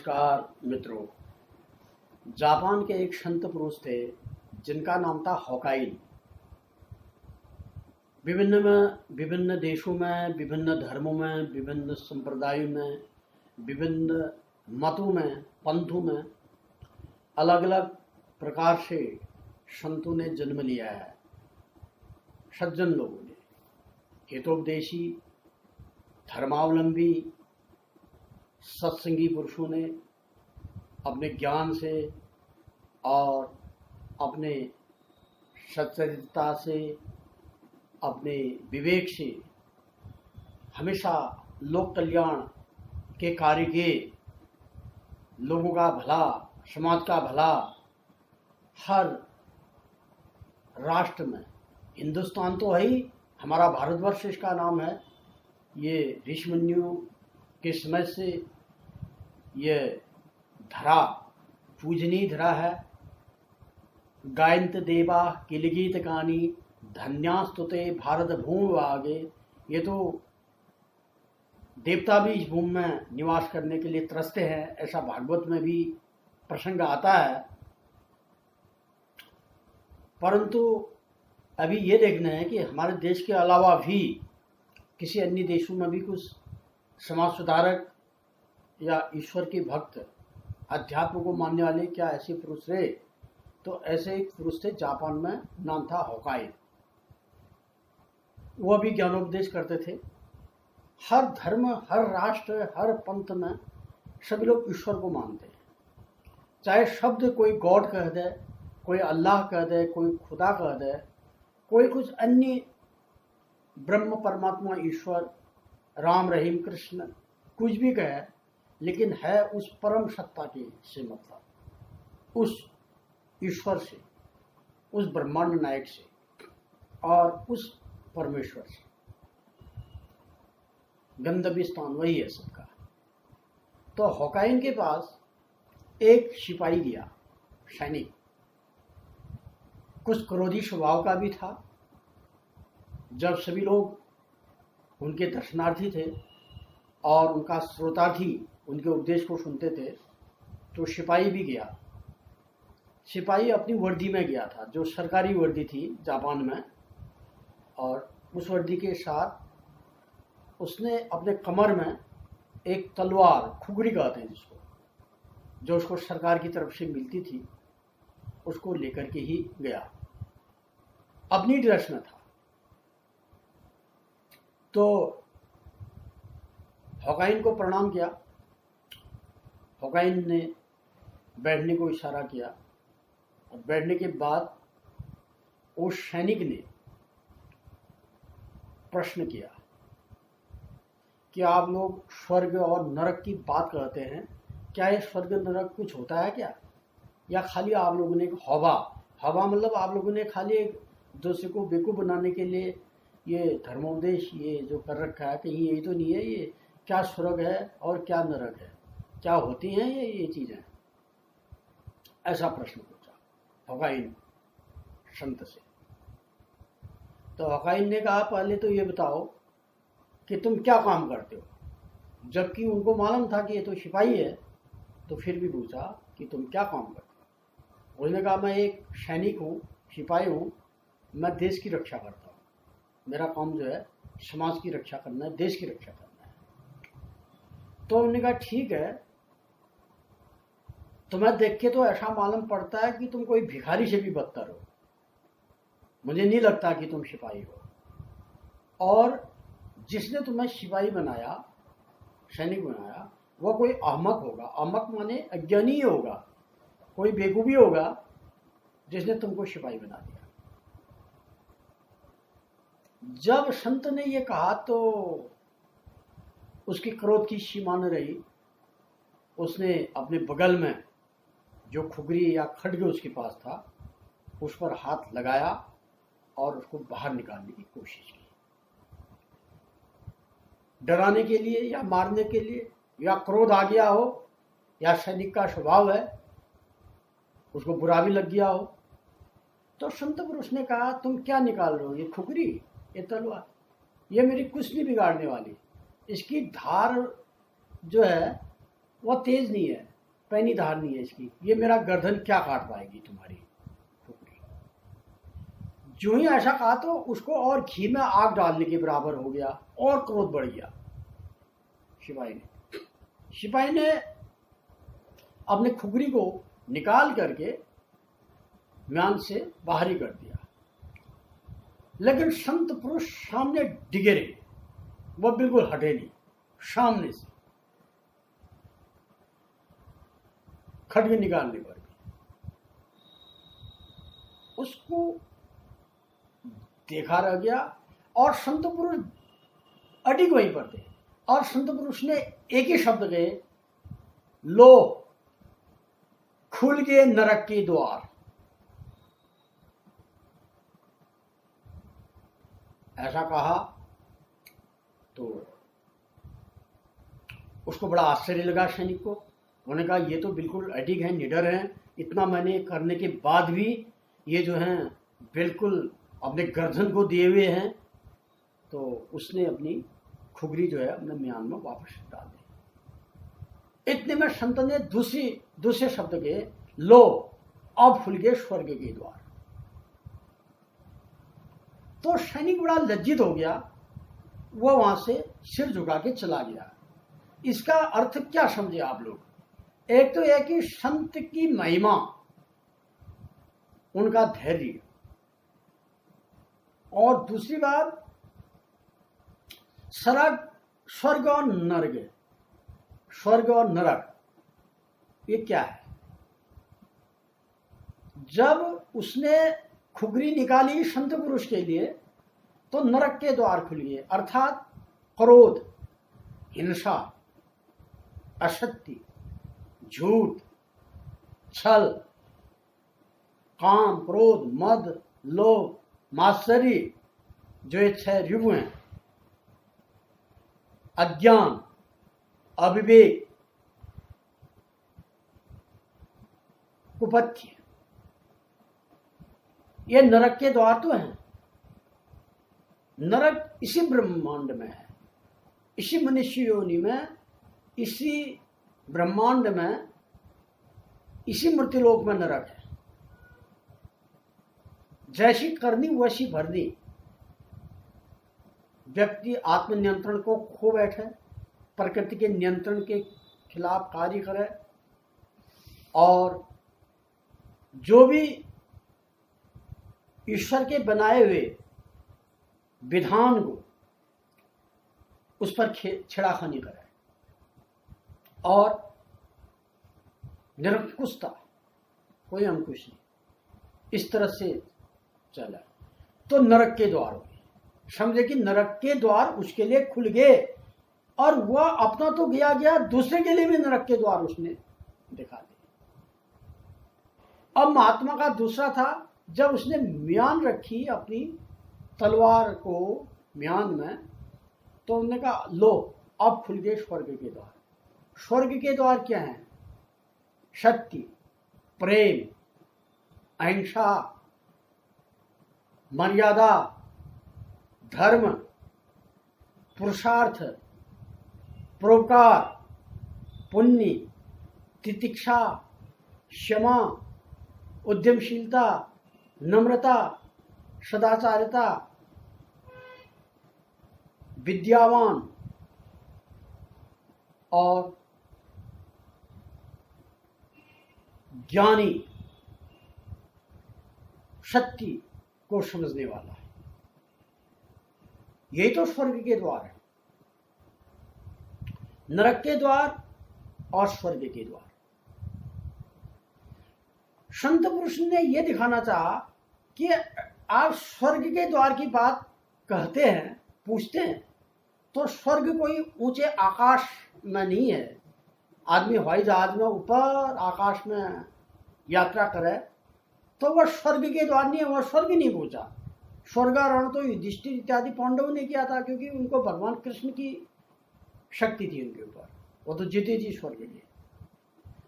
नमस्कार मित्रों। जापान के एक संत पुरुष थे जिनका नाम था होकाइन। विभिन्न देशों में, विभिन्न धर्मों में, विभिन्न संप्रदायों में, विभिन्न मतों में, पंथों में अलग अलग प्रकार से संतों ने जन्म लिया है। सज्जन लोगों ने, हितोपदेशी, धर्मावलंबी, सत्संगी पुरुषों ने अपने ज्ञान से और अपने सच्चरित्रता से, अपने विवेक से हमेशा लोक कल्याण के कार्य किए। लोगों का भला, समाज का भला हर राष्ट्र में, हिंदुस्तान तो है ही, हमारा भारतवर्ष इसका नाम है। ये ऋषिमुनियों के समय से ये धरा पूजनीय धरा है। गायंत देवा किलगीत गानी धन्यास्तुते भारत भूमि आगे। ये तो देवता भी इस भूमि में निवास करने के लिए तरसते हैं, ऐसा भागवत में भी प्रसंग आता है। परंतु अभी ये देखना है कि हमारे देश के अलावा भी किसी अन्य देशों में भी कुछ समाज सुधारक या ईश्वर के भक्त, अध्यात्म को मानने वाले क्या ऐसे पुरुष रहे। तो ऐसे एक पुरुष थे जापान में, नाम था होकाइन। वो भी ज्ञानोपदेश करते थे। हर धर्म, हर राष्ट्र, हर पंथ में सभी लोग ईश्वर को मानते हैं। चाहे शब्द कोई गॉड कह दे, कोई अल्लाह कह दे, कोई खुदा कह दे, कोई कुछ अन्य ब्रह्म परमात्मा ईश्वर, राम रहीम कृष्ण कुछ भी कहे, लेकिन है उस परम सत्ता के से मतलब, उस ईश्वर से, उस ब्रह्मांड नायक से और उस परमेश्वर से। गंतव्य स्थान वही है सबका। तो होकाइन के पास एक सिपाही गया, सैनिक, कुछ क्रोधी स्वभाव का भी था। जब सभी लोग उनके दर्शनार्थी थे और उनका श्रोतार्थी उनके उपदेश को सुनते थे, तो सिपाही भी गया। सिपाही अपनी वर्दी में गया था, जो सरकारी वर्दी थी जापान में, और उस वर्दी के साथ उसने अपने कमर में एक तलवार, खुगरी कहते हैं जिसको, जो उसको सरकार की तरफ से मिलती थी, उसको लेकर के ही गया। अपनी ड्रेस में था। तो होकाइन को प्रणाम किया। होकाइन ने बैठने को इशारा किया और बैठने के बाद उस सैनिक ने प्रश्न किया कि आप लोग स्वर्ग और नरक की बात करते हैं, क्या ये स्वर्ग नरक कुछ होता है क्या, या खाली आप लोगों ने एक हवा मतलब आप लोगों ने खाली एक दूसरे को बेवकूफ़ बनाने के लिए ये धर्मोपदेश ये जो कर रखा है, कहीं यही तो नहीं है ये क्या स्वर्ग है और क्या नरक है, क्या होती हैं ये चीज़ें। ऐसा प्रश्न पूछा होकाइन संत से। तो होकाइन ने कहा, पहले तो ये बताओ कि तुम क्या काम करते हो। जबकि उनको मालूम था कि ये तो सिपाही है, तो फिर भी पूछा कि तुम क्या काम करते हो। उसने कहा, मैं एक सैनिक हूँ, सिपाही हूँ, मैं देश की रक्षा करता हूँ। मेरा काम जो है समाज की रक्षा करना है, देश की रक्षा करना है। तो उन्होंने कहा, ठीक है, तुम्हें देख के तो ऐसा मालूम पड़ता है कि तुम कोई भिखारी से भी बदतर हो। मुझे नहीं लगता कि तुम सिपाही हो। और जिसने तुम्हें सिपाही बनाया, सैनिक बनाया, वो कोई अहमक होगा। अहमक माने अज्ञानी होगा, कोई बेवकूफ़ी होगा जिसने तुमको सिपाही बना दिया। जब संत ने ये कहा तो उसकी क्रोध की सीमा न रही। उसने अपने बगल में जो खुगरी या खड्ग उसके पास था, उस पर हाथ लगाया और उसको बाहर निकालने की कोशिश की, डराने के लिए या मारने के लिए, या क्रोध आ गया हो, या सैनिक का स्वभाव है, उसको बुरा भी लग गया हो। तो संत पुरुष ने कहा, तुम क्या निकाल रहे हो, ये खुगरी, ये तलवार, ये मेरी कुछ नहीं बिगाड़ने वाली। इसकी धार जो है वह तेज नहीं है, पैनी धार नहीं है इसकी, ये मेरा गर्दन क्या काट पाएगी तुम्हारी खुपरी। जो ही ऐसा कहा तो उसको और घी में आग डालने के बराबर हो गया और क्रोध बढ़ गया सिपाही ने अपने खुगरी को निकाल करके म्यान से बाहर ही कर दिया। लेकिन संत पुरुष सामने डिगे रहे, वह बिल्कुल हटे नहीं, सामने से खड्ग निकालने पर भी उसको देखा रह गया। और संत पुरुष अडिग वहीं पर थे और संत पुरुष ने एक ही शब्द कहे, लो खुल गए नरक के द्वार। ऐसा कहा तो उसको बड़ा आश्चर्य लगा सैनिक को। उन्होंने कहा ये तो बिल्कुल अडिग हैं, निडर हैं, इतना मैंने करने के बाद भी ये जो हैं बिल्कुल अपने गर्दन को दिए हुए हैं। तो उसने अपनी खुगरी जो है अपने म्यान में वापस डाल दी। इतने में संत ने दूसरे शब्द के, लो अब खुल गए स्वर्ग के द्वार। तो सैनिक बड़ा लज्जित हो गया, वह वहां से सिर झुका के चला गया। इसका अर्थ क्या समझे आप लोग? एक तो यह कि संत की महिमा, उनका धैर्य, और दूसरी बात स्वर्ग और नरक, स्वर्ग और नरक ये क्या है? जब उसने खुगरी निकाली संत पुरुष के लिए तो नरक के द्वार खुल गए, अर्थात क्रोध, हिंसा, असत्य, झूठ, छल, काम, क्रोध, मद, लोभ, मात्सर्य, जो ये 6 रिपु हैं, अज्ञान, अविवेक, कुपथ्य, ये नरक के द्वार तो हैं। नरक इसी ब्रह्मांड में है, इसी मनुष्य योनि में, इसी ब्रह्मांड में, इसी मृत्युलोक में नरक है। जैसी करनी वैसी भरनी। व्यक्ति आत्मनियंत्रण को खो बैठे, प्रकृति के नियंत्रण के खिलाफ कार्य करे और जो भी ईश्वर के बनाए हुए विधान को उस पर छेड़ाखानी करे और निरंकुशता, कोई अंकुश नहीं, इस तरह से चला तो नरक के द्वार हो गए। समझे कि नरक के द्वार उसके लिए खुल गए और वह अपना तो गया, दूसरे के लिए भी नरक के द्वार उसने दिखा दिए। अब महात्मा का दूसरा था, जब उसने म्यान रखी अपनी तलवार को म्यान में, तो उन्होंने कहा लो अब खुल गए स्वर्ग के द्वार। स्वर्ग के द्वार क्या है? सत्य, प्रेम, अहिंसा, मर्यादा, धर्म, पुरुषार्थ, परोपकार, पुण्य, तितिक्षा, क्षमा, उद्यमशीलता, नम्रता, सदाचारिता, विद्यावान और ज्ञानी, सत्य को समझने वाला है। यही तो स्वर्ग के द्वार है, नरक के द्वार और स्वर्ग के द्वार। संत पुरुष ने यह दिखाना चाहा कि आप स्वर्ग के द्वार की बात कहते हैं, पूछते हैं, तो स्वर्ग कोई ऊंचे आकाश में नहीं है। आदमी हवाई जहाज में ऊपर आकाश में यात्रा करे तो वह स्वर्ग के द्वार नहीं है, वह स्वर्ग नहीं पहुंचा। स्वर्गारोहण तो युधिष्ठिर इत्यादि पांडवों ने किया था, क्योंकि उनको भगवान कृष्ण की शक्ति थी उनके ऊपर, वो तो जीते जी स्वर्ग गए।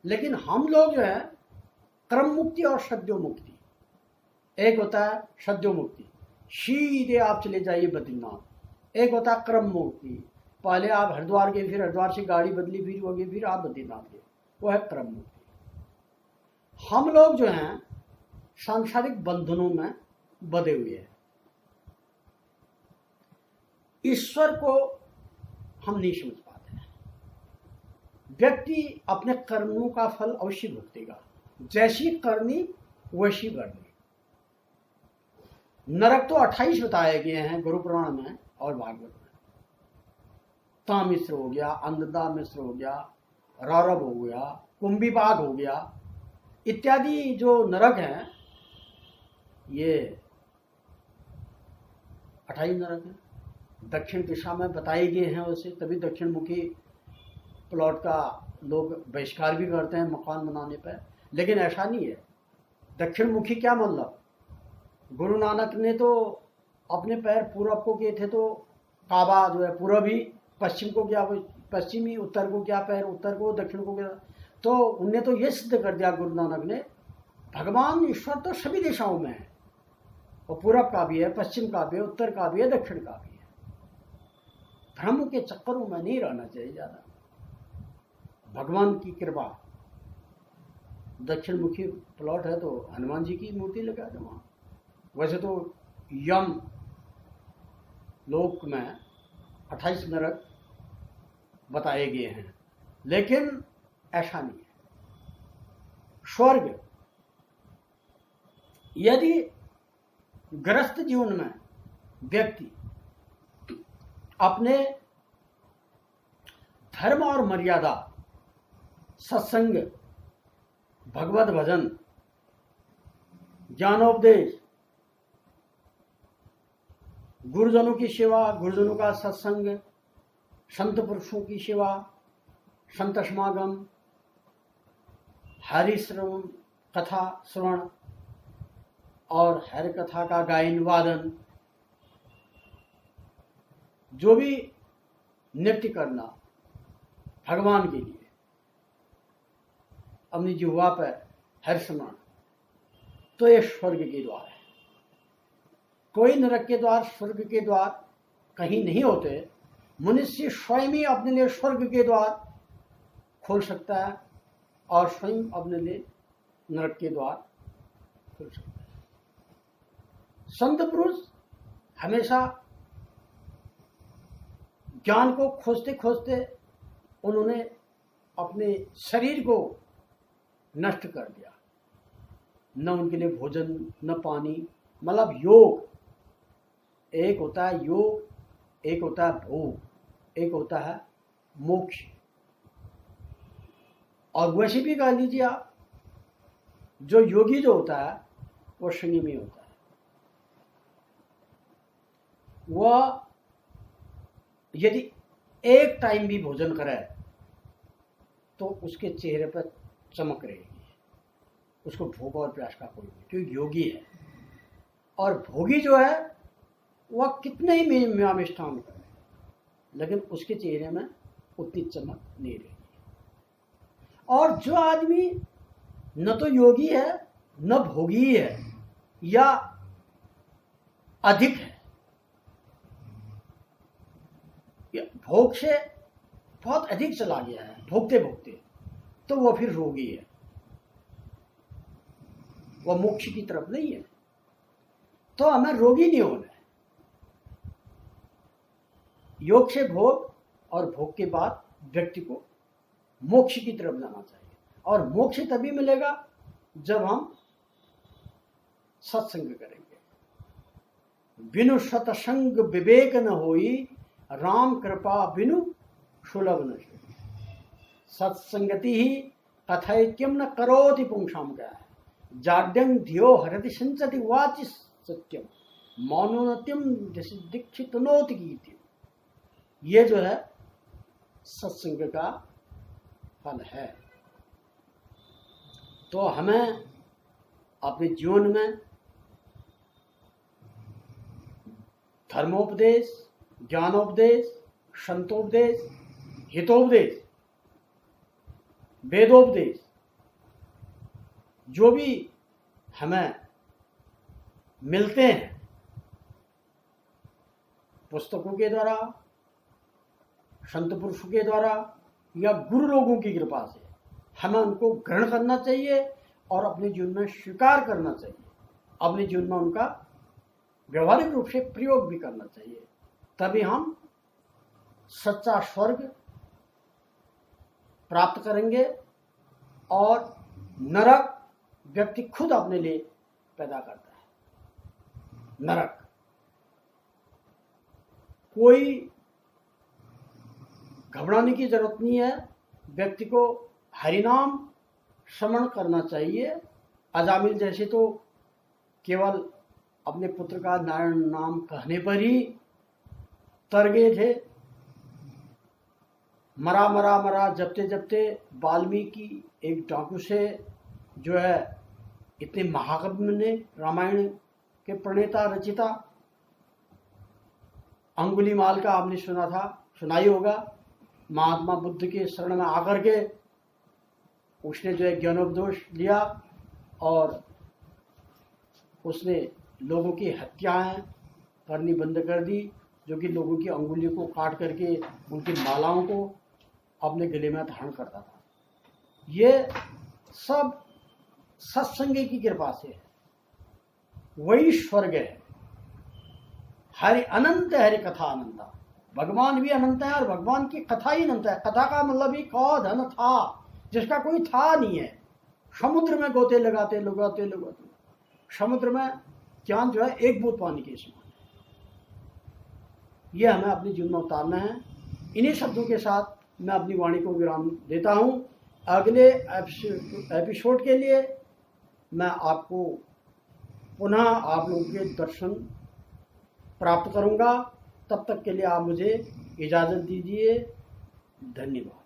लेकिन हम लोग जो है क्रम मुक्ति और सद्यो मुक्ति, एक होता है सद्यो मुक्ति, सीधे आप चले जाइए बद्रीनाथ। एक होता है क्रम मुक्ति, पहले आप हरिद्वार गए, फिर हरिद्वार से गाड़ी बदली, फिर हो गई, फिर आप बद्रीनाथ गए, वो है क्रम मुक्ति। हम लोग जो हैं सांसारिक बंधनों में बंधे हुए हैं, ईश्वर को हम नहीं समझ पाते हैं। व्यक्ति अपने कर्मों का फल अवश्य भुगतेगा, जैसी करनी वैसी भरनी। नरक तो 28 बताए गए हैं गुरु पुराण में और भागवत में। तामिश्र हो गया, अंधदा मिश्र हो गया, रौरव हो गया, कुंभीबाग हो गया, इत्यादि जो नरक हैं ये 28 नरक हैं। दक्षिण दिशा में बताए गए हैं वैसे, तभी दक्षिण मुखी प्लॉट का लोग बहिष्कार भी करते हैं मकान बनाने पर, लेकिन ऐसा नहीं है। दक्षिण मुखी क्या मतलब, गुरु नानक ने तो अपने पैर पूरब को किए थे, तो काबा जो है पूरब ही, पश्चिम को क्या पश्चिमी, उत्तर को क्या पैर उत्तर को, दक्षिण को क्या, तो उनने तो ये सिद्ध कर दिया गुरु नानक ने, भगवान ईश्वर तो सभी दिशाओं में है, और पूरब का भी है, पश्चिम का भी है, उत्तर का भी है, दक्षिण का भी है। भ्रम के चक्करों में नहीं रहना चाहिए ज़्यादा। भगवान की कृपा, दक्षिण मुखी प्लॉट है तो हनुमान जी की मूर्ति लगा दो वहाँ। वैसे तो यम लोक में 28 नरक बताए गए हैं, लेकिन ऐसा नहीं है। स्वर्ग, यदि ग्रस्त जीवन में व्यक्ति अपने धर्म और मर्यादा, सत्संग, भगवत भजन, ज्ञानोपदेश, गुरुजनों की सेवा, गुरुजनों का सत्संग, संत पुरुषों की सेवा, संत समागम, हरि श्रवण, कथा श्रवण और हरि कथा का गायन वादन, जो भी नृत्य करना भगवान के लिए, अपनी जिह्वा पर हरि स्मरण, तो ये स्वर्ग के द्वार है। कोई नरक के द्वार, स्वर्ग के द्वार कहीं नहीं होते। मनुष्य स्वयं ही अपने लिए स्वर्ग के द्वार खोल सकता है और स्वयं अपने लिए नरक के द्वार खोल सकता है। संत पुरुष हमेशा ज्ञान को खोजते खोजते उन्होंने अपने शरीर को नष्ट कर दिया। न उनके लिए भोजन, न पानी, मतलब योग, एक होता है योग, एक होता है भोग, एक होता है मोक्ष। और वैसे भी कह लीजिए आप, जो योगी जो होता है वो संयमी होता है। वह यदि एक टाइम भी भोजन करे तो उसके चेहरे पर चमक रहेगी, उसको भूख और प्यास का कोई नहीं, क्योंकि योगी है। और भोगी जो है वह कितने ही मिष्ठान करे, लेकिन उसके चेहरे में उतनी चमक नहीं रहेगी। और जो आदमी न तो योगी है न भोगी है या अधिक है, भोग से बहुत अधिक चला गया है भोगते भोगते, तो वह फिर रोगी है, वह मोक्ष की तरफ नहीं है। तो हमें रोगी नहीं होना है। योग से भोग और भोग के बाद व्यक्ति को मोक्ष की तरफ जाना चाहिए। और मोक्ष तभी मिलेगा जब हम सत्संग करेंगे। बिनु सत्संग विवेक न होई, राम कृपा बिनु सुलभ न होई। सत्संगति ही कथयित्यम न करोति पुंसाम का है। जाड्यं धियो हरति सिंचति वाचि सत्यम, मौनोनत्यम दीक्षित नोति गीति। ये जो है सत्संग का फल है। तो हमें अपने जीवन में धर्मोपदेश, ज्ञानोपदेश, संतोपदेश, हितोपदेश, वेदोपदेश, जो भी हमें मिलते हैं पुस्तकों के द्वारा, संत पुरुषों के द्वारा या गुरु लोगों की कृपा से, हमें उनको ग्रहण करना चाहिए और अपने जीवन में स्वीकार करना चाहिए, अपने जीवन में उनका व्यवहारिक रूप से प्रयोग भी करना चाहिए। तभी हम सच्चा स्वर्ग प्राप्त करेंगे और नरक व्यक्ति खुद अपने लिए पैदा करता है। नरक कोई घबराने की जरूरत नहीं है, व्यक्ति को हरिनाम स्मरण करना चाहिए। अजामिल जैसे तो केवल अपने पुत्र का नारायण नाम कहने पर ही तर गए थे। मरा मरा मरा जपते जपते वाल्मीकि एक डाकू से जो है इतने महाकाव्य ने रामायण के प्रणेता रचिता अंगुलीमाल का आपने सुना था, सुनाई होगा। महात्मा बुद्ध के शरण में आकर के उसने जो है ज्ञानोपदेश लिया और उसने लोगों की हत्याएं करनी बंद कर दी, जो कि लोगों की अंगुलियों को काट करके उनकी मालाओं को अपने गले में धारण करता था। ये सब सत्संग की कृपा से है, वही स्वर्ग है। हरि अनंत हरि कथा अनंता, भगवान भी अनंत है और भगवान की कथा ही अनंत है। कथा का मतलब ही कौ धन था, जिसका कोई था नहीं है। समुद्र में गोते लगाते लगाते लगाते समुद्र में ज्ञान जो है एक बूंद पानी के समान है। यह हमें अपने जीवन में उतारना है। इन्हीं शब्दों के साथ मैं अपनी वाणी को विराम देता हूँ। अगले एपिसोड के लिए मैं आपको पुनः आप लोगों के दर्शन प्राप्त करूँगा। तब तक के लिए आप मुझे इजाज़त दीजिए। धन्यवाद।